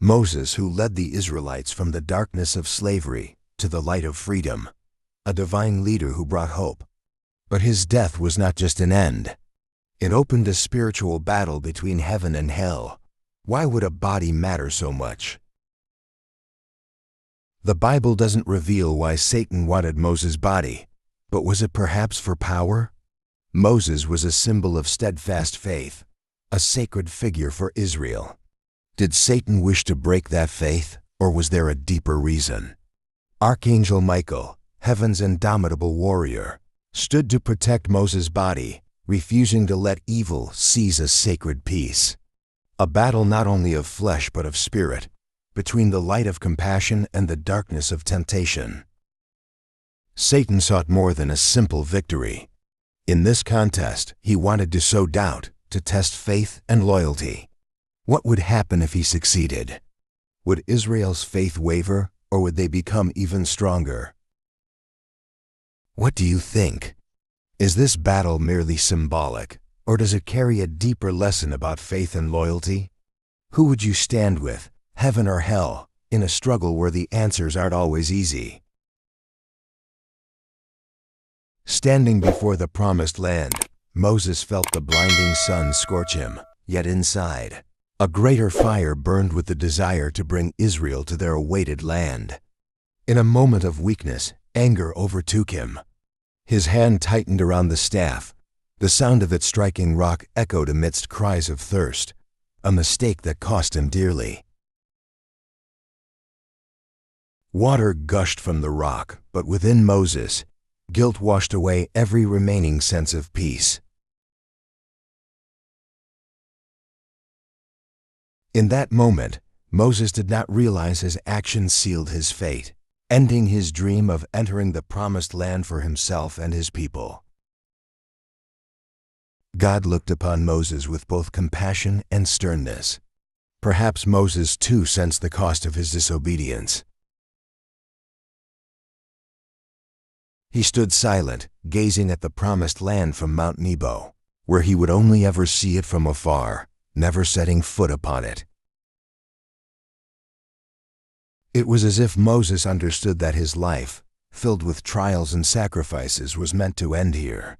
Moses, who led the Israelites from the darkness of slavery to the light of freedom, a divine leader who brought hope. But his death was not just an end. It opened a spiritual battle between heaven and hell. Why would a body matter so much? The Bible doesn't reveal why Satan wanted Moses' body, but was it perhaps for power? Moses was a symbol of steadfast faith, a sacred figure for Israel. Did Satan wish to break that faith, or was there a deeper reason? Archangel Michael, heaven's indomitable warrior, stood to protect Moses' body, refusing to let evil seize a sacred peace. A battle not only of flesh but of spirit, between the light of compassion and the darkness of temptation. Satan sought more than a simple victory. In this contest, he wanted to sow doubt, to test faith and loyalty. What would happen if he succeeded? Would Israel's faith waver, or would they become even stronger? What do you think? Is this battle merely symbolic, or does it carry a deeper lesson about faith and loyalty? Who would you stand with, heaven or hell, in a struggle where the answers aren't always easy? Standing before the promised land, Moses felt the blinding sun scorch him, yet inside, a greater fire burned with the desire to bring Israel to their awaited land. In a moment of weakness, anger overtook him. His hand tightened around the staff. The sound of it striking rock echoed amidst cries of thirst, a mistake that cost him dearly. Water gushed from the rock, but within Moses, guilt washed away every remaining sense of peace. In that moment, Moses did not realize his actions sealed his fate, ending his dream of entering the promised land for himself and his people. God looked upon Moses with both compassion and sternness. Perhaps Moses too sensed the cost of his disobedience. He stood silent, gazing at the promised land from Mount Nebo, where he would only ever see it from afar, never setting foot upon it. It was as if Moses understood that his life, filled with trials and sacrifices, was meant to end here.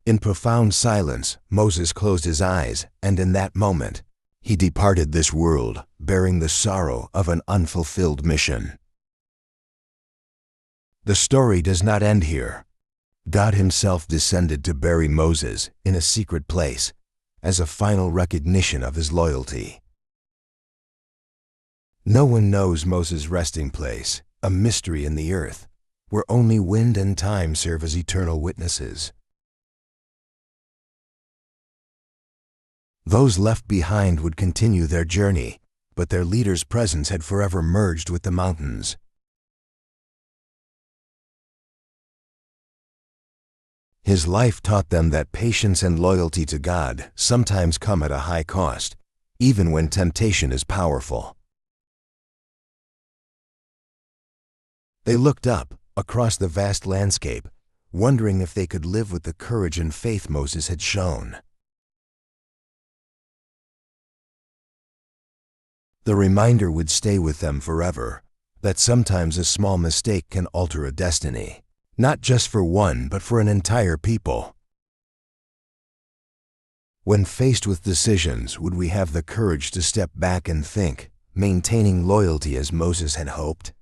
In profound silence, Moses closed his eyes, and in that moment, he departed this world, bearing the sorrow of an unfulfilled mission. The story does not end here. God himself descended to bury Moses in a secret place, as a final recognition of his loyalty. No one knows Moses' resting place, a mystery in the earth, where only wind and time serve as eternal witnesses. Those left behind would continue their journey, but their leader's presence had forever merged with the mountains. His life taught them that patience and loyalty to God sometimes come at a high cost, even when temptation is powerful. They looked up, across the vast landscape, wondering if they could live with the courage and faith Moses had shown. The reminder would stay with them forever, that sometimes a small mistake can alter a destiny, not just for one but for an entire people. When faced with decisions, would we have the courage to step back and think, maintaining loyalty as Moses had hoped?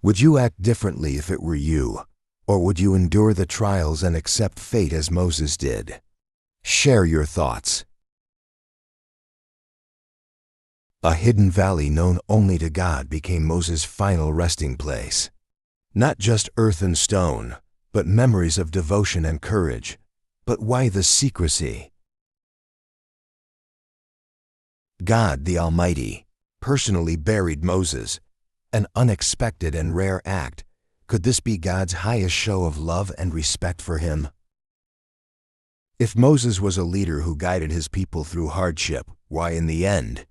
Would you act differently if it were you, or would you endure the trials and accept fate as Moses did? Share your thoughts. A hidden valley known only to God became Moses' final resting place. Not just earth and stone, but memories of devotion and courage. But why the secrecy? God, the Almighty, personally buried Moses, an unexpected and rare act. Could this be God's highest show of love and respect for him? If Moses was a leader who guided his people through hardship, why in the end,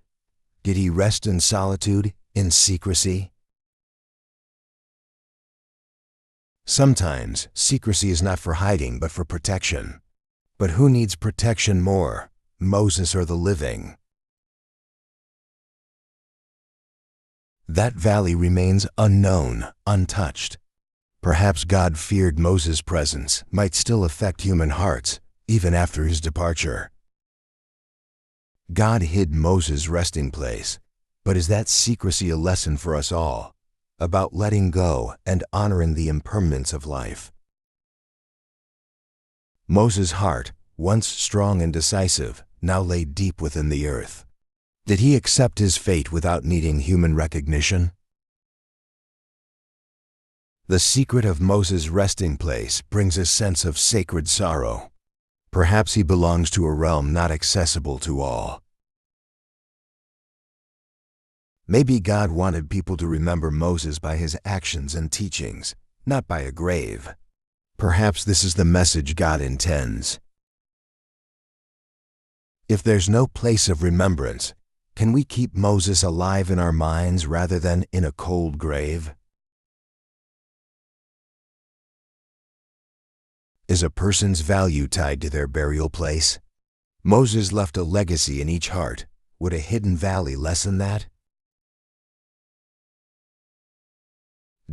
did he rest in solitude, in secrecy? Sometimes, secrecy is not for hiding but for protection. But who needs protection more, Moses or the living? That valley remains unknown, untouched. Perhaps God feared Moses' presence might still affect human hearts, even after his departure. God hid Moses' resting place, but is that secrecy a lesson for us all, about letting go and honoring the impermanence of life? Moses' heart, once strong and decisive, now lay deep within the earth. Did he accept his fate without needing human recognition? The secret of Moses' resting place brings a sense of sacred sorrow. Perhaps he belongs to a realm not accessible to all. Maybe God wanted people to remember Moses by his actions and teachings, not by a grave. Perhaps this is the message God intends. If there's no place of remembrance, can we keep Moses alive in our minds rather than in a cold grave? Is a person's value tied to their burial place? Moses left a legacy in each heart. Would a hidden valley lessen that?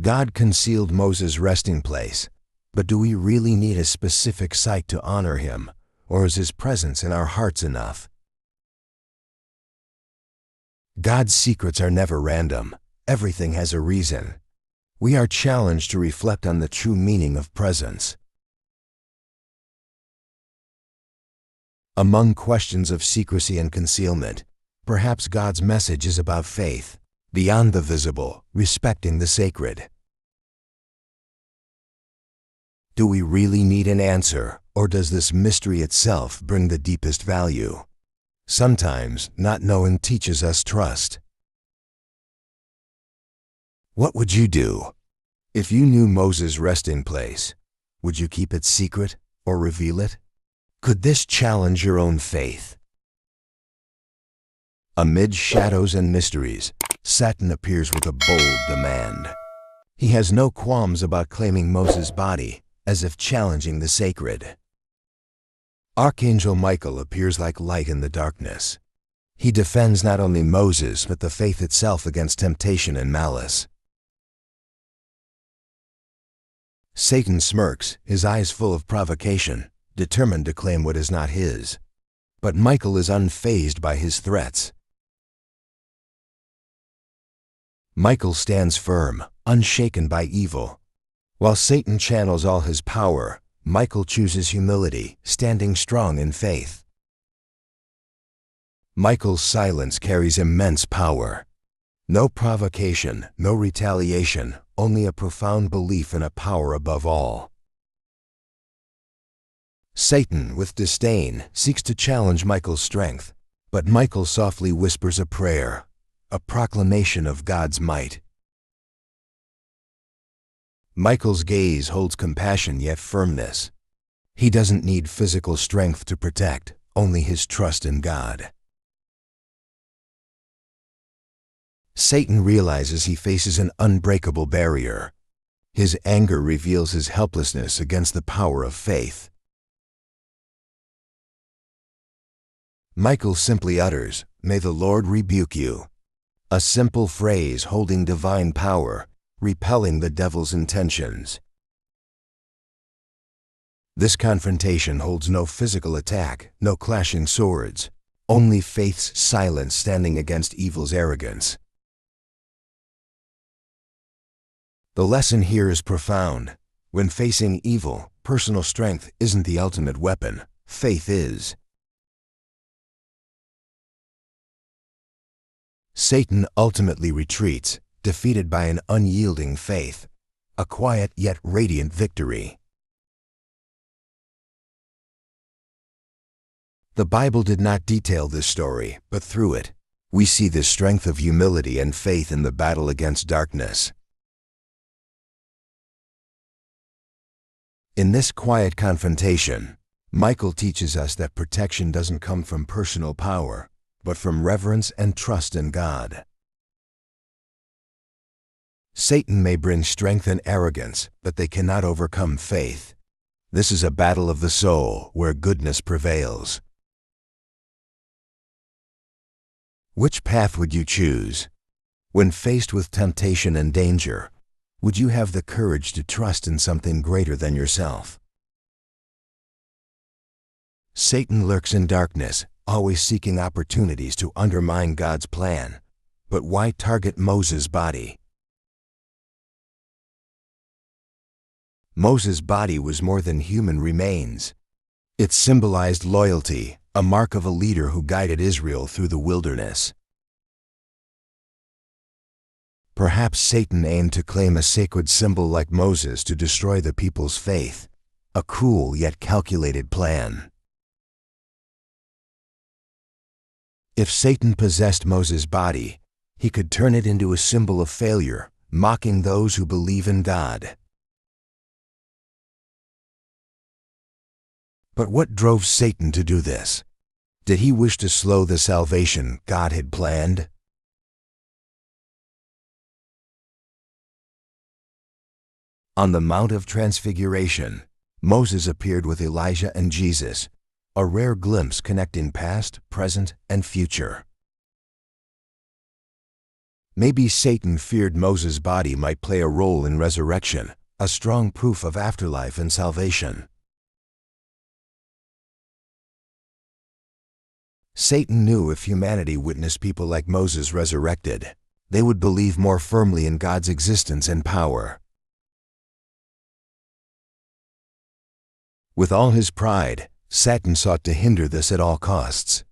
God concealed Moses' resting place, but do we really need a specific site to honor him, or is his presence in our hearts enough? God's secrets are never random. Everything has a reason. We are challenged to reflect on the true meaning of presence. Among questions of secrecy and concealment, perhaps God's message is about faith, beyond the visible, respecting the sacred. Do we really need an answer, or does this mystery itself bring the deepest value? Sometimes, not knowing teaches us trust. What would you do? If you knew Moses' resting place, would you keep it secret or reveal it? Could this challenge your own faith? Amid shadows and mysteries, Satan appears with a bold demand. He has no qualms about claiming Moses' body, as if challenging the sacred. Archangel Michael appears like light in the darkness. He defends not only Moses but the faith itself against temptation and malice. Satan smirks, his eyes full of provocation, determined to claim what is not his. But Michael is unfazed by his threats. Michael stands firm, unshaken by evil. While Satan channels all his power, Michael chooses humility, standing strong in faith. Michael's silence carries immense power. No provocation, no retaliation, only a profound belief in a power above all. Satan, with disdain, seeks to challenge Michael's strength, but Michael softly whispers a prayer, a proclamation of God's might. Michael's gaze holds compassion yet firmness. He doesn't need physical strength to protect, only his trust in God. Satan realizes he faces an unbreakable barrier. His anger reveals his helplessness against the power of faith. Michael simply utters, "May the Lord rebuke you," a simple phrase holding divine power, repelling the devil's intentions. This confrontation holds no physical attack, no clashing swords, only faith's silence standing against evil's arrogance. The lesson here is profound. When facing evil, personal strength isn't the ultimate weapon, faith is. Satan ultimately retreats, defeated by an unyielding faith, a quiet yet radiant victory. The Bible did not detail this story, but through it, we see the strength of humility and faith in the battle against darkness. In this quiet confrontation, Michael teaches us that protection doesn't come from personal power, but from reverence and trust in God. Satan may bring strength and arrogance, but they cannot overcome faith. This is a battle of the soul where goodness prevails. Which path would you choose? When faced with temptation and danger, would you have the courage to trust in something greater than yourself? Satan lurks in darkness, always seeking opportunities to undermine God's plan. But why target Moses' body? Moses' body was more than human remains. It symbolized loyalty, a mark of a leader who guided Israel through the wilderness. Perhaps Satan aimed to claim a sacred symbol like Moses to destroy the people's faith, a cruel yet calculated plan. If Satan possessed Moses' body, he could turn it into a symbol of failure, mocking those who believe in God. But what drove Satan to do this? Did he wish to slow the salvation God had planned? On the Mount of Transfiguration, Moses appeared with Elijah and Jesus, a rare glimpse connecting past, present, and future. Maybe Satan feared Moses' body might play a role in resurrection, a strong proof of afterlife and salvation. Satan knew if humanity witnessed people like Moses resurrected, they would believe more firmly in God's existence and power. With all his pride, Satan sought to hinder this at all costs.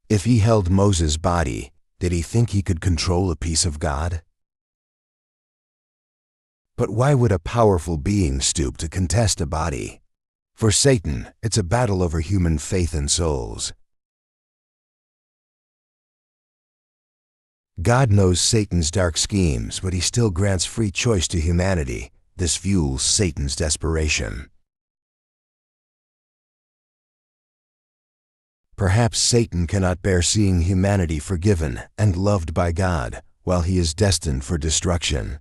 If he held Moses' body, did he think he could control a piece of God? But why would a powerful being stoop to contest a body? For Satan, it's a battle over human faith and souls. God knows Satan's dark schemes, but he still grants free choice to humanity. This fuels Satan's desperation. Perhaps Satan cannot bear seeing humanity forgiven and loved by God, while he is destined for destruction.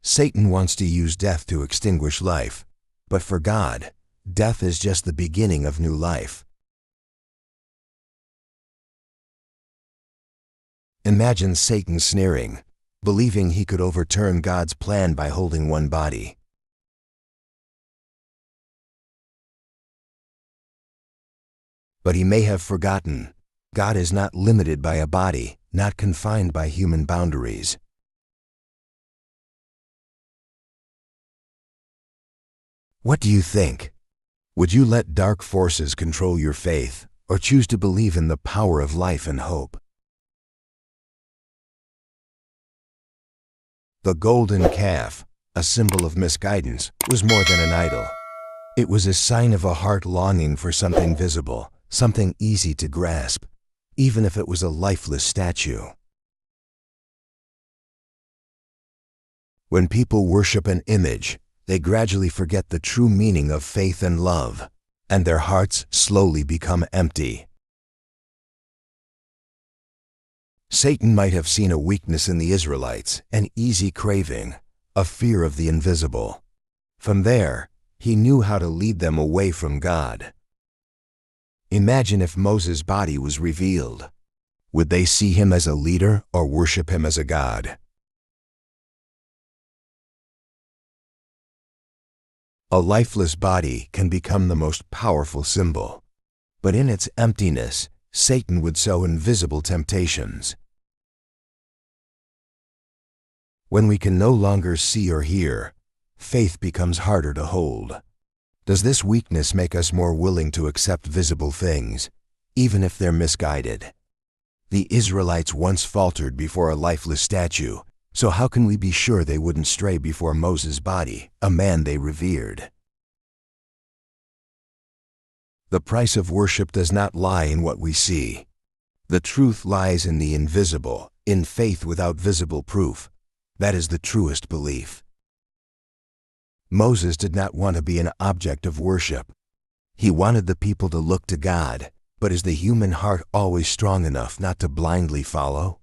Satan wants to use death to extinguish life, but for God, death is just the beginning of new life. Imagine Satan sneering, believing he could overturn God's plan by holding one body. But he may have forgotten, God is not limited by a body, not confined by human boundaries. What do you think? Would you let dark forces control your faith, or choose to believe in the power of life and hope? The golden calf, a symbol of misguidance, was more than an idol. It was a sign of a heart longing for something visible, something easy to grasp, even if it was a lifeless statue. When people worship an image, they gradually forget the true meaning of faith and love, and their hearts slowly become empty. Satan might have seen a weakness in the Israelites, an easy craving, a fear of the invisible. From there, he knew how to lead them away from God. Imagine if Moses' body was revealed. Would they see him as a leader or worship him as a god? A lifeless body can become the most powerful symbol, but in its emptiness, Satan would sow invisible temptations. When we can no longer see or hear, faith becomes harder to hold. Does this weakness make us more willing to accept visible things, even if they're misguided? The Israelites once faltered before a lifeless statue, so how can we be sure they wouldn't stray before Moses' body, a man they revered? The price of worship does not lie in what we see. The truth lies in the invisible, in faith without visible proof. That is the truest belief. Moses did not want to be an object of worship. He wanted the people to look to God, but is the human heart always strong enough not to blindly follow?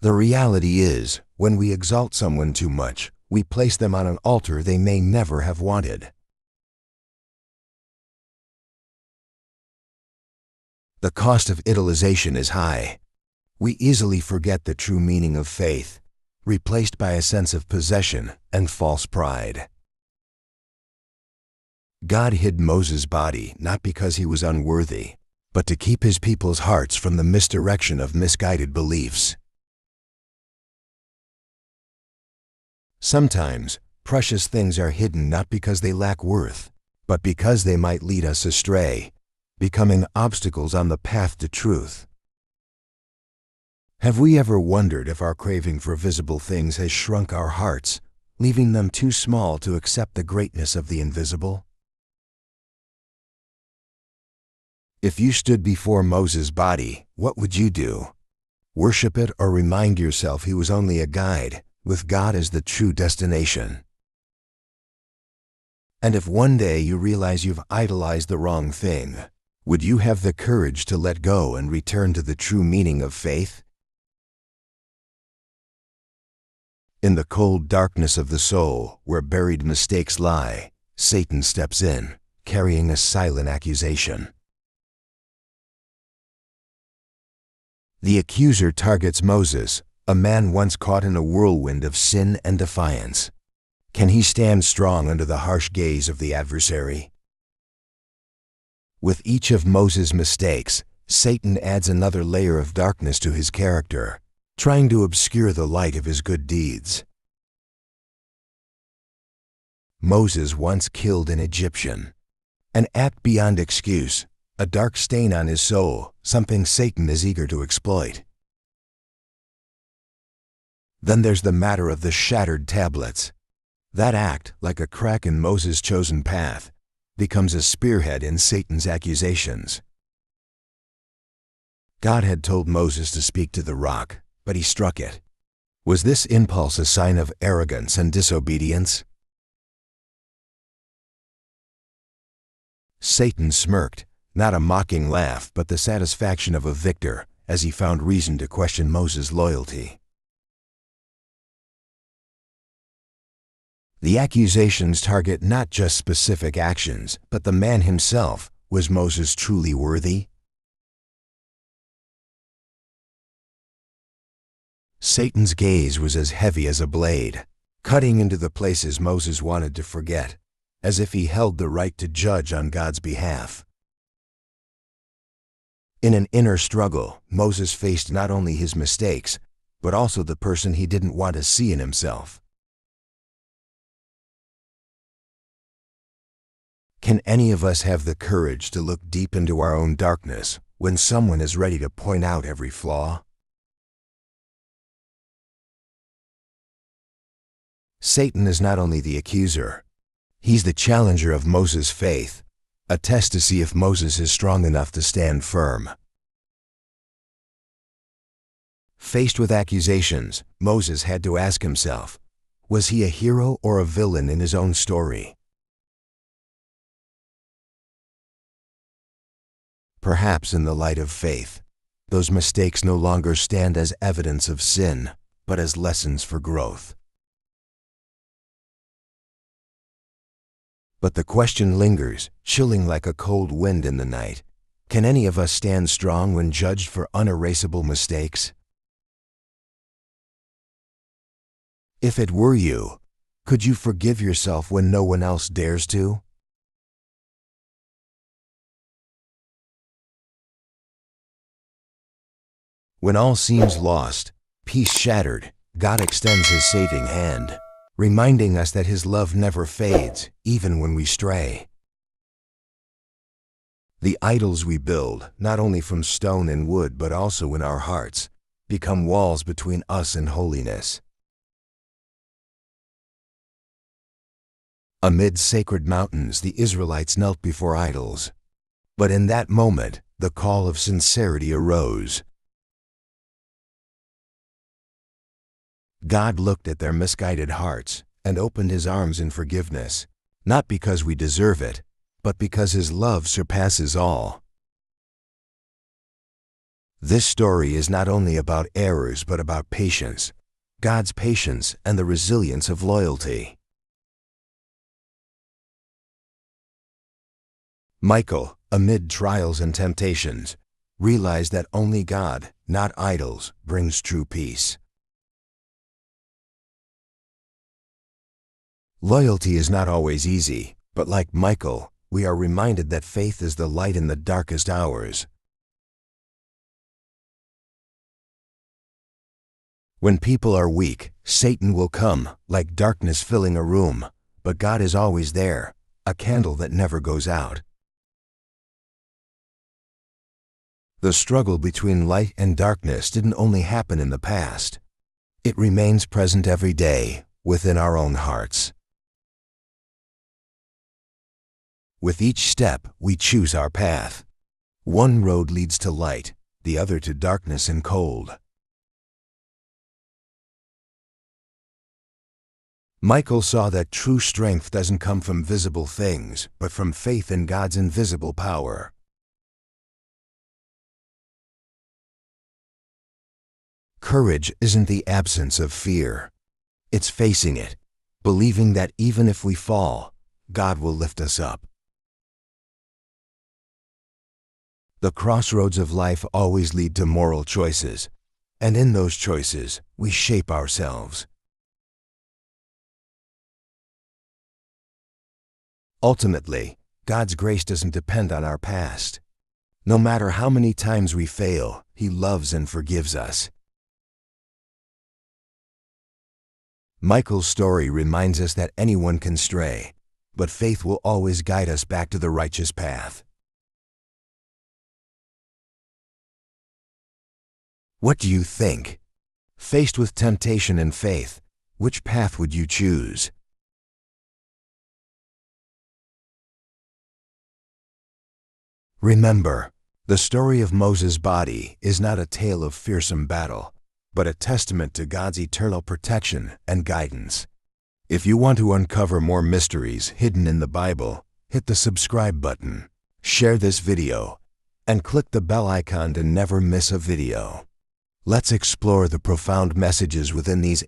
The reality is, when we exalt someone too much, we place them on an altar they may never have wanted. The cost of idolization is high. We easily forget the true meaning of faith, replaced by a sense of possession and false pride. God hid Moses' body not because he was unworthy, but to keep his people's hearts from the misdirection of misguided beliefs. Sometimes, precious things are hidden not because they lack worth, but because they might lead us astray, becoming obstacles on the path to truth. Have we ever wondered if our craving for visible things has shrunk our hearts, leaving them too small to accept the greatness of the invisible? If you stood before Moses' body, what would you do? Worship it or remind yourself he was only a guide, with God as the true destination? And if one day you realize you've idolized the wrong thing, would you have the courage to let go and return to the true meaning of faith? In the cold darkness of the soul, where buried mistakes lie, Satan steps in, carrying a silent accusation. The accuser targets Moses, a man once caught in a whirlwind of sin and defiance. Can he stand strong under the harsh gaze of the adversary? With each of Moses' mistakes, Satan adds another layer of darkness to his character, trying to obscure the light of his good deeds. Moses once killed an Egyptian, an act beyond excuse, a dark stain on his soul, something Satan is eager to exploit. Then there's the matter of the shattered tablets. That act, like a crack in Moses' chosen path, becomes a spearhead in Satan's accusations. God had told Moses to speak to the rock, but he struck it. Was this impulse a sign of arrogance and disobedience? Satan smirked, not a mocking laugh, but the satisfaction of a victor, as he found reason to question Moses' loyalty. The accusations target not just specific actions, but the man himself. Was Moses truly worthy? Satan's gaze was as heavy as a blade, cutting into the places Moses wanted to forget, as if he held the right to judge on God's behalf. In an inner struggle, Moses faced not only his mistakes, but also the person he didn't want to see in himself. Can any of us have the courage to look deep into our own darkness when someone is ready to point out every flaw? Satan is not only the accuser, he's the challenger of Moses' faith, a test to see if Moses is strong enough to stand firm. Faced with accusations, Moses had to ask himself, was he a hero or a villain in his own story? Perhaps in the light of faith, those mistakes no longer stand as evidence of sin, but as lessons for growth. But the question lingers, chilling like a cold wind in the night. Can any of us stand strong when judged for unerasable mistakes? If it were you, could you forgive yourself when no one else dares to? When all seems lost, peace shattered, God extends his saving hand, reminding us that his love never fades, even when we stray. The idols we build, not only from stone and wood but also in our hearts, become walls between us and holiness. Amid sacred mountains, the Israelites knelt before idols. But in that moment, the call of sincerity arose. God looked at their misguided hearts and opened his arms in forgiveness, not because we deserve it, but because his love surpasses all. This story is not only about errors but about patience, God's patience and the resilience of loyalty. Michael, amid trials and temptations, realized that only God, not idols, brings true peace. Loyalty is not always easy, but like Michael, we are reminded that faith is the light in the darkest hours. When people are weak, Satan will come, like darkness filling a room, but God is always there, a candle that never goes out. The struggle between light and darkness didn't only happen in the past. It remains present every day, within our own hearts. With each step, we choose our path. One road leads to light, the other to darkness and cold. Michael saw that true strength doesn't come from visible things, but from faith in God's invisible power. Courage isn't the absence of fear. It's facing it, believing that even if we fall, God will lift us up. The crossroads of life always lead to moral choices, and in those choices, we shape ourselves. Ultimately, God's grace doesn't depend on our past. No matter how many times we fail, He loves and forgives us. Michael's story reminds us that anyone can stray, but faith will always guide us back to the righteous path. What do you think? Faced with temptation and faith, which path would you choose? Remember, the story of Moses' body is not a tale of fearsome battle, but a testament to God's eternal protection and guidance. If you want to uncover more mysteries hidden in the Bible, hit the subscribe button, share this video, and click the bell icon to never miss a video. Let's explore the profound messages within these